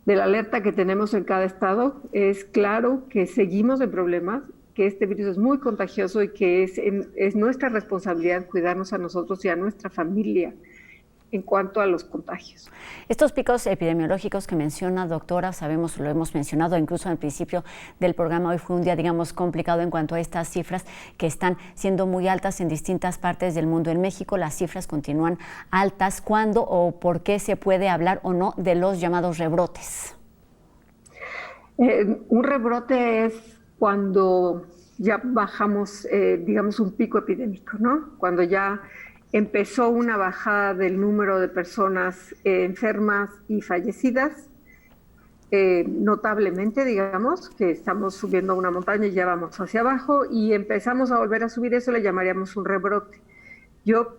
alerta que tenemos en cada estado. Es claro que seguimos en problemas, que este virus es muy contagioso y que es nuestra responsabilidad cuidarnos a nosotros y a nuestra familia. en cuanto a los contagios. Estos picos epidemiológicos que menciona, doctora, sabemos, lo hemos mencionado incluso al principio del programa, hoy fue un día, digamos, complicado en cuanto a estas cifras que están siendo muy altas en distintas partes del mundo. En México las cifras continúan altas. ¿Cuándo o por qué se puede hablar o no de los llamados rebrotes? Un rebrote es cuando ya bajamos, digamos, un pico epidémico, ¿no? Cuando ya empezó una bajada del número de personas enfermas y fallecidas, notablemente, digamos, que estamos subiendo una montaña y ya vamos hacia abajo y empezamos a volver a subir, eso le llamaríamos un rebrote. Yo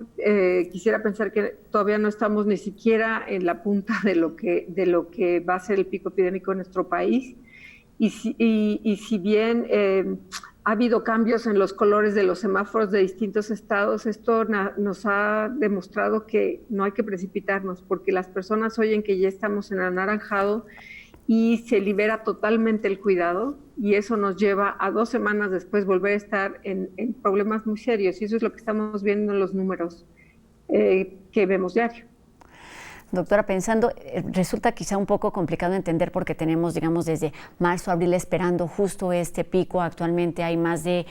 quisiera pensar que todavía no estamos ni siquiera en la punta de lo que va a ser el pico epidémico en nuestro país y si bien ha habido cambios en los colores de los semáforos de distintos estados, esto nos ha demostrado que no hay que precipitarnos porque las personas oyen que ya estamos en anaranjado y se libera totalmente el cuidado y eso nos lleva a 2 semanas después volver a estar en problemas muy serios y eso es lo que estamos viendo en los números que vemos diario. Doctora, pensando, resulta quizá un poco complicado entender porque tenemos, digamos, desde marzo, abril esperando justo este pico. Actualmente hay más de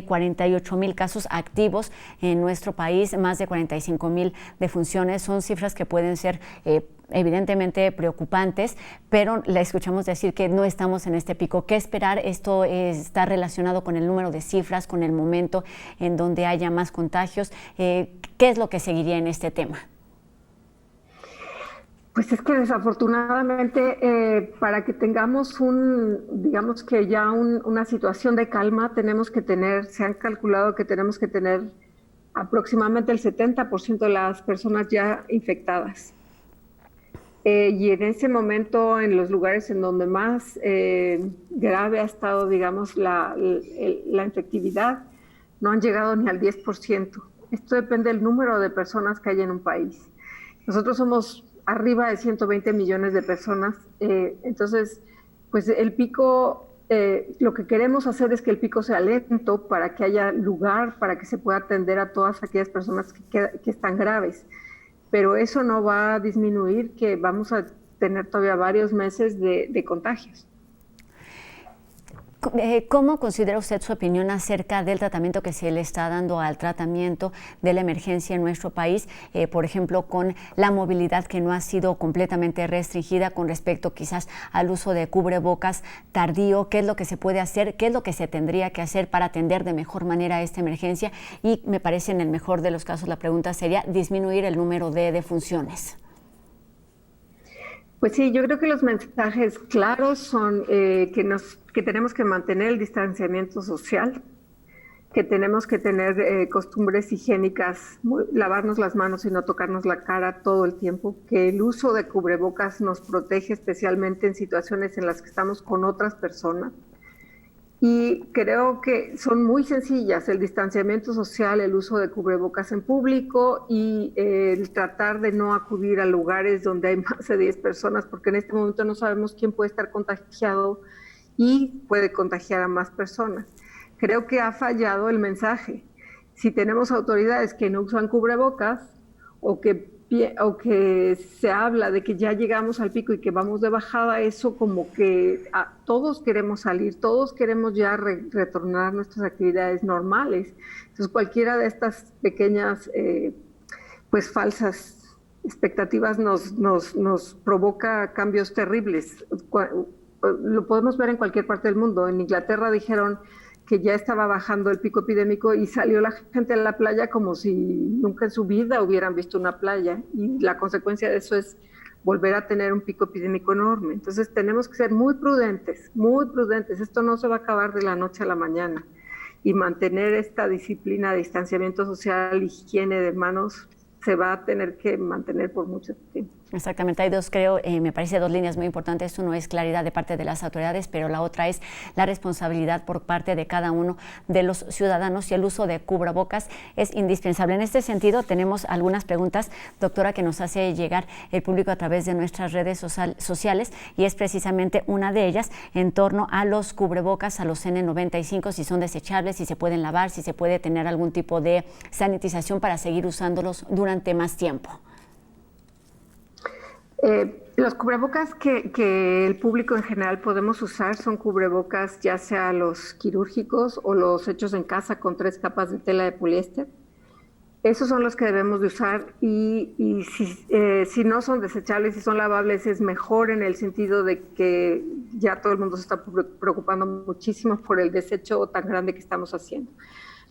48,000 casos activos en nuestro país, más de 45,000 defunciones. Son cifras que pueden ser evidentemente preocupantes, pero la escuchamos decir que no estamos en este pico. ¿Qué esperar? Esto está relacionado con el número de cifras, con el momento en donde haya más contagios. ¿Qué es lo que seguiría en este tema? Pues es que desafortunadamente para que tengamos digamos que ya una situación de calma se han calculado que tenemos que tener aproximadamente el 70% de las personas ya infectadas. Y en ese momento, en los lugares en donde más grave ha estado, digamos, la infectividad, no han llegado ni al 10%. Esto depende del número de personas que hay en un país. Nosotros somos arriba de 120 millones de personas. Entonces, pues el pico, lo que queremos hacer es que el pico sea lento para que haya lugar, para que se pueda atender a todas aquellas personas que están graves. Pero eso no va a disminuir que vamos a tener todavía varios meses de contagios. ¿Cómo considera usted su opinión acerca del tratamiento que se le está dando al tratamiento de la emergencia en nuestro país? Por ejemplo, con la movilidad que no ha sido completamente restringida con respecto quizás al uso de cubrebocas tardío. ¿Qué es lo que se puede hacer? ¿Qué es lo que se tendría que hacer para atender de mejor manera esta emergencia? Y me parece, en el mejor de los casos, la pregunta sería disminuir el número de defunciones. Pues sí, yo creo que los mensajes claros son que tenemos que mantener el distanciamiento social, que tenemos que tener costumbres higiénicas, lavarnos las manos y no tocarnos la cara todo el tiempo, que el uso de cubrebocas nos protege especialmente en situaciones en las que estamos con otras personas. Y creo que son muy sencillas, el distanciamiento social, el uso de cubrebocas en público y el tratar de no acudir a lugares donde hay más de 10 personas, porque en este momento no sabemos quién puede estar contagiado y puede contagiar a más personas. Creo que ha fallado el mensaje. Si tenemos autoridades que no usan cubrebocas o que se habla de que ya llegamos al pico y que vamos de bajada, eso como que todos queremos salir, todos queremos ya retornar a nuestras actividades normales. Entonces cualquiera de estas pequeñas pues falsas expectativas nos provoca cambios terribles. Lo podemos ver en cualquier parte del mundo. En Inglaterra dijeron que ya estaba bajando el pico epidémico y salió la gente a la playa como si nunca en su vida hubieran visto una playa, y la consecuencia de eso es volver a tener un pico epidémico enorme. Entonces tenemos que ser muy prudentes, esto no se va a acabar de la noche a la mañana, y mantener esta disciplina de distanciamiento social, higiene de manos, se va a tener que mantener por mucho tiempo. Exactamente, hay dos, creo, me parece dos líneas muy importantes. Uno es claridad de parte de las autoridades, pero la otra es la responsabilidad por parte de cada uno de los ciudadanos, y el uso de cubrebocas es indispensable. En este sentido, tenemos algunas preguntas, doctora, que nos hace llegar el público a través de nuestras redes sociales, y es precisamente una de ellas en torno a los cubrebocas, a los N95, si son desechables, si se pueden lavar, si se puede tener algún tipo de sanitización para seguir usándolos durante más tiempo. Los cubrebocas que el público en general podemos usar son cubrebocas ya sea los quirúrgicos o los hechos en casa con 3 capas de tela de poliéster. Esos son los que debemos de usar y si no son desechables y son lavables es mejor en el sentido de que ya todo el mundo se está preocupando muchísimo por el desecho tan grande que estamos haciendo.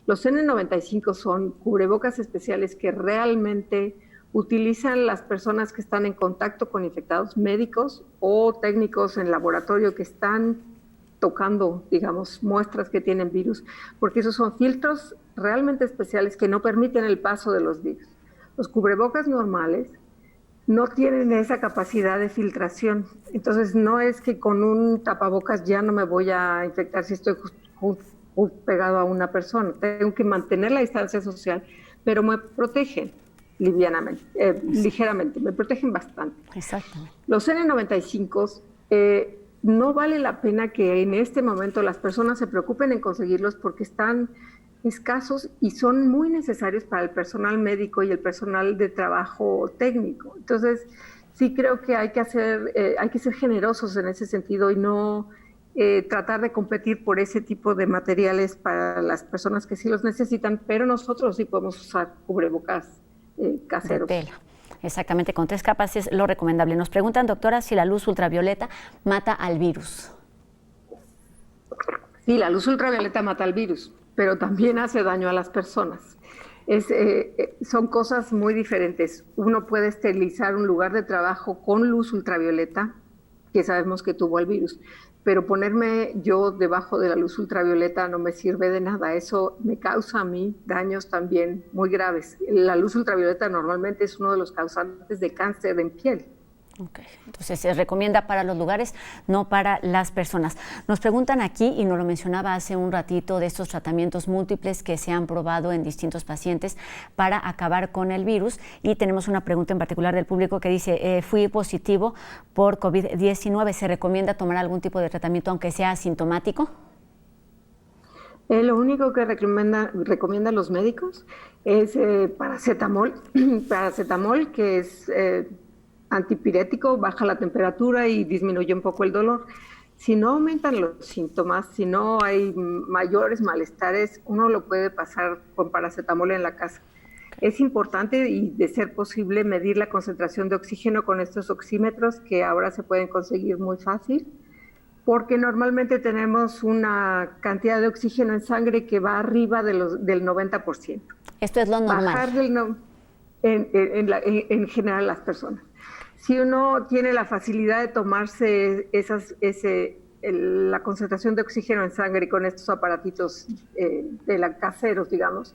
Los N95 son cubrebocas especiales que realmente utilizan las personas que están en contacto con infectados, médicos o técnicos en laboratorio que están tocando, digamos, muestras que tienen virus, porque esos son filtros realmente especiales que no permiten el paso de los virus. Los cubrebocas normales no tienen esa capacidad de filtración, entonces no es que con un tapabocas ya no me voy a infectar si estoy pegado a una persona, tengo que mantener la distancia social, pero me protegen ligeramente, me protegen bastante. Exactamente. Los N95 no vale la pena que en este momento las personas se preocupen en conseguirlos porque están escasos y son muy necesarios para el personal médico y el personal de trabajo técnico. Entonces, sí creo que hay que ser generosos en ese sentido y no tratar de competir por ese tipo de materiales para las personas que sí los necesitan, pero nosotros sí podemos usar cubrebocas caseros. De tela. Exactamente, con 3 capas es lo recomendable. Nos preguntan, doctora, si la luz ultravioleta mata al virus. Sí, la luz ultravioleta mata al virus, pero también hace daño a las personas. Son cosas muy diferentes. Uno puede esterilizar un lugar de trabajo con luz ultravioleta, que sabemos que tuvo el virus, pero ponerme yo debajo de la luz ultravioleta no me sirve de nada. Eso me causa a mí daños también muy graves. La luz ultravioleta normalmente es uno de los causantes de cáncer en piel. Okay. Entonces se recomienda para los lugares, no para las personas. Nos preguntan aquí, y nos lo mencionaba hace un ratito, de estos tratamientos múltiples que se han probado en distintos pacientes para acabar con el virus. Y tenemos una pregunta en particular del público que dice, fui positivo por COVID-19, ¿se recomienda tomar algún tipo de tratamiento aunque sea asintomático? Lo único que recomiendan los médicos es paracetamol, que es antipirético, baja la temperatura y disminuye un poco el dolor. Si no aumentan los síntomas, si no hay mayores malestares, uno lo puede pasar con paracetamol en la casa. Es importante y de ser posible medir la concentración de oxígeno con estos oxímetros que ahora se pueden conseguir muy fácil, porque normalmente tenemos una cantidad de oxígeno en sangre que va arriba del 90%. Esto es lo normal. Bajar en general las personas. Si uno tiene la facilidad de tomarse la concentración de oxígeno en sangre con estos aparatitos caseros, digamos,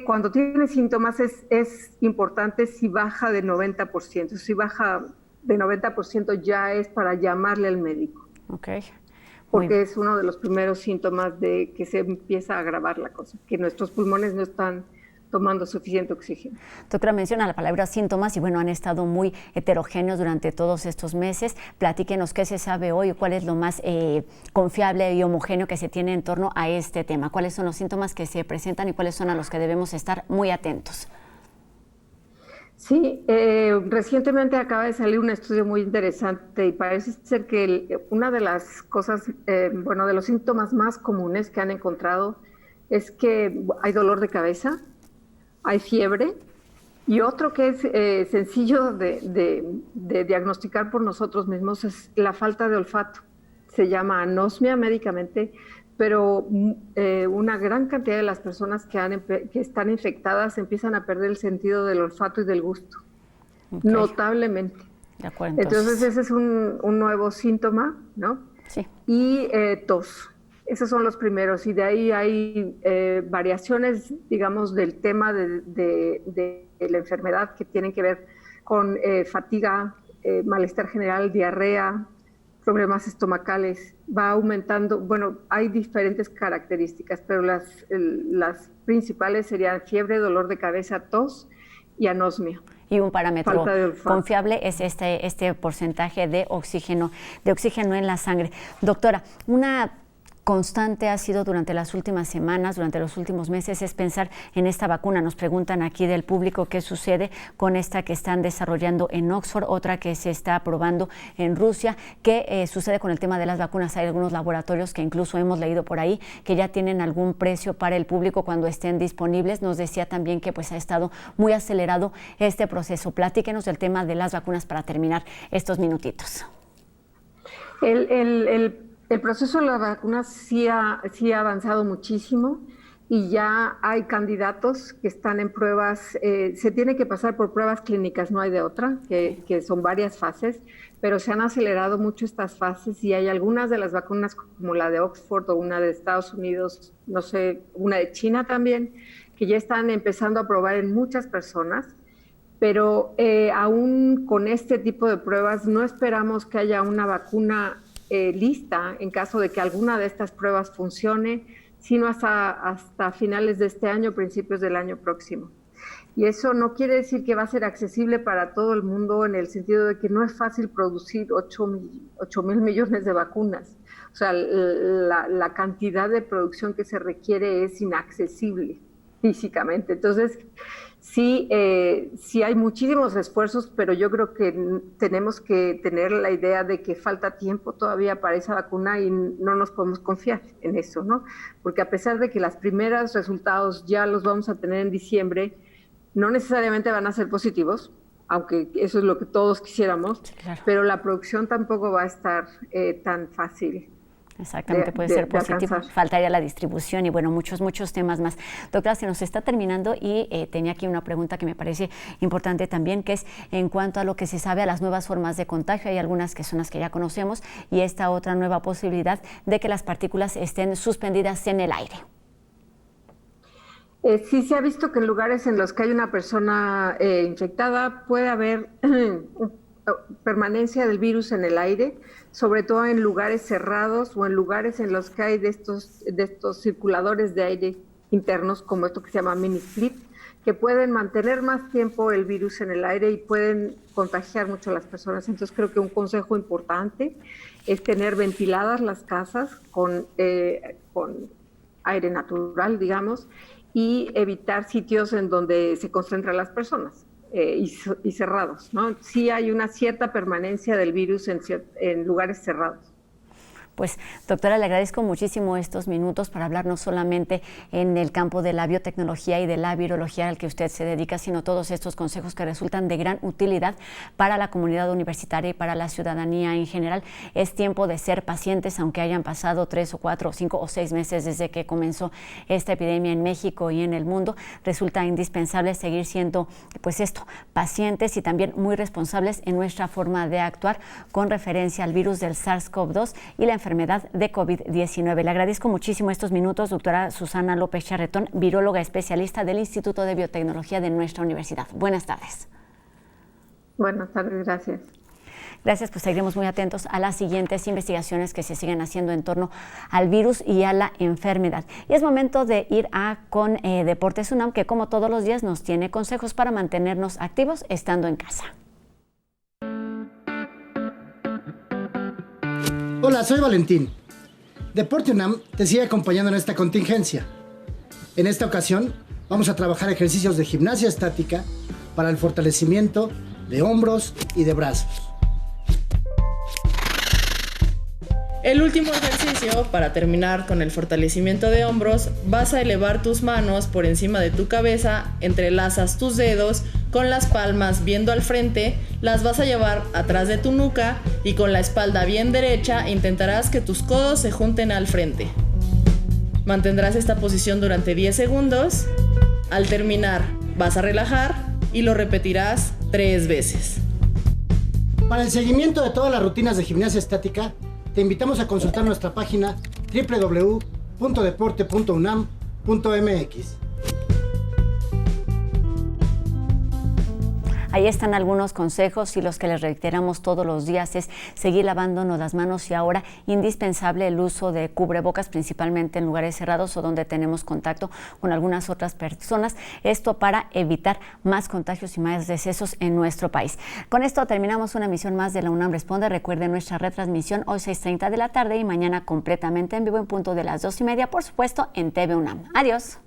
cuando tiene síntomas es importante si baja de 90%. Si baja de 90% ya es para llamarle al médico. Okay. Porque es uno de los primeros síntomas de que se empieza a agravar la cosa, que nuestros pulmones no están tomando suficiente oxígeno. Doctora, menciona la palabra síntomas y bueno, han estado muy heterogéneos durante todos estos meses. Platíquenos qué se sabe hoy, cuál es lo más confiable y homogéneo que se tiene en torno a este tema. ¿Cuáles son los síntomas que se presentan y cuáles son a los que debemos estar muy atentos? Sí, recientemente acaba de salir un estudio muy interesante y parece ser que una de las cosas, de los síntomas más comunes que han encontrado es que hay dolor de cabeza, hay fiebre, y otro que es sencillo de diagnosticar por nosotros mismos es la falta de olfato. Se llama anosmia médicamente, pero una gran cantidad de las personas que están infectadas empiezan a perder el sentido del olfato y del gusto, notablemente. De acuerdo, entonces ese es un nuevo síntoma, ¿no? Sí. Y tos. Esos son los primeros, y de ahí hay variaciones, digamos, del tema de la enfermedad que tienen que ver con fatiga, malestar general, diarrea, problemas estomacales. Va aumentando, hay diferentes características, pero las principales serían fiebre, dolor de cabeza, tos y anosmia. Y un parámetro confiable es este porcentaje de oxígeno en la sangre. Doctora, una constante ha sido durante las últimas semanas, durante los últimos meses, es pensar en esta vacuna. Nos preguntan aquí del público qué sucede con esta que están desarrollando en Oxford, otra que se está probando en Rusia. ¿Qué sucede con el tema de las vacunas? Hay algunos laboratorios que incluso hemos leído por ahí que ya tienen algún precio para el público cuando estén disponibles. Nos decía también que pues ha estado muy acelerado este proceso. Platíquenos del tema de las vacunas para terminar estos minutitos. El proceso de las vacunas sí ha avanzado muchísimo y ya hay candidatos que están en pruebas. Se tiene que pasar por pruebas clínicas, no hay de otra, que son varias fases, pero se han acelerado mucho estas fases y hay algunas de las vacunas como la de Oxford o una de Estados Unidos, no sé, una de China también, que ya están empezando a probar en muchas personas. Pero aún con este tipo de pruebas no esperamos que haya una vacuna lista en caso de que alguna de estas pruebas funcione, sino hasta finales de este año, principios del año próximo. Y eso no quiere decir que va a ser accesible para todo el mundo en el sentido de que no es fácil producir 8,000 millones de vacunas. O sea, la cantidad de producción que se requiere es inaccesible físicamente. Entonces, sí hay muchísimos esfuerzos, pero yo creo que tenemos que tener la idea de que falta tiempo todavía para esa vacuna y no nos podemos confiar en eso, ¿no? Porque a pesar de que los primeros resultados ya los vamos a tener en diciembre, no necesariamente van a ser positivos, aunque eso es lo que todos quisiéramos, sí, claro. Pero la producción tampoco va a estar tan fácil. Exactamente, puede ser positivo. Faltaría la distribución y bueno, muchos temas más. Doctora, se nos está terminando y tenía aquí una pregunta que me parece importante también, que es en cuanto a lo que se sabe a las nuevas formas de contagio. Hay algunas que son las que ya conocemos y esta otra nueva posibilidad de que las partículas estén suspendidas en el aire. Sí se ha visto que en lugares en los que hay una persona infectada puede haber permanencia del virus en el aire, sobre todo en lugares cerrados o en lugares en los que hay de estos circuladores de aire internos, como esto que se llama mini split, que pueden mantener más tiempo el virus en el aire y pueden contagiar mucho a las personas. Entonces creo que un consejo importante es tener ventiladas las casas con aire natural, digamos, y evitar sitios en donde se concentran las personas. Y cerrados, ¿no? Sí hay una cierta permanencia del virus en lugares cerrados. Pues, doctora, le agradezco muchísimo estos minutos para hablar no solamente en el campo de la biotecnología y de la virología al que usted se dedica, sino todos estos consejos que resultan de gran utilidad para la comunidad universitaria y para la ciudadanía en general. Es tiempo de ser pacientes, aunque hayan pasado 3 o 4 o 5 o 6 meses desde que comenzó esta epidemia en México y en el mundo. Resulta indispensable seguir siendo, pues esto, pacientes y también muy responsables en nuestra forma de actuar con referencia al virus del SARS-CoV-2 y la enfermedad de COVID-19. Le agradezco muchísimo estos minutos, doctora Susana López Charretón, viróloga especialista del Instituto de Biotecnología de nuestra universidad. Buenas tardes. Buenas tardes, gracias. Gracias, pues seguiremos muy atentos a las siguientes investigaciones que se siguen haciendo en torno al virus y a la enfermedad. Y es momento de ir con Deportes UNAM, que como todos los días nos tiene consejos para mantenernos activos estando en casa. Hola, soy Valentín. Deporte UNAM te sigue acompañando en esta contingencia. En esta ocasión vamos a trabajar ejercicios de gimnasia estática para el fortalecimiento de hombros y de brazos. El último ejercicio, para terminar con el fortalecimiento de hombros, vas a elevar tus manos por encima de tu cabeza, entrelazas tus dedos con las palmas viendo al frente, las vas a llevar atrás de tu nuca y con la espalda bien derecha intentarás que tus codos se junten al frente. Mantendrás esta posición durante 10 segundos. Al terminar, vas a relajar y lo repetirás 3 veces. Para el seguimiento de todas las rutinas de gimnasia estática, te invitamos a consultar nuestra página www.deporte.unam.mx. Ahí están algunos consejos y los que les reiteramos todos los días es seguir lavándonos las manos y ahora indispensable el uso de cubrebocas, principalmente en lugares cerrados o donde tenemos contacto con algunas otras personas. Esto para evitar más contagios y más decesos en nuestro país. Con esto terminamos una emisión más de la UNAM Responde. Recuerden nuestra retransmisión hoy 6:30 de la tarde y mañana completamente en vivo en punto de las 2:30, por supuesto, en TV UNAM. Adiós.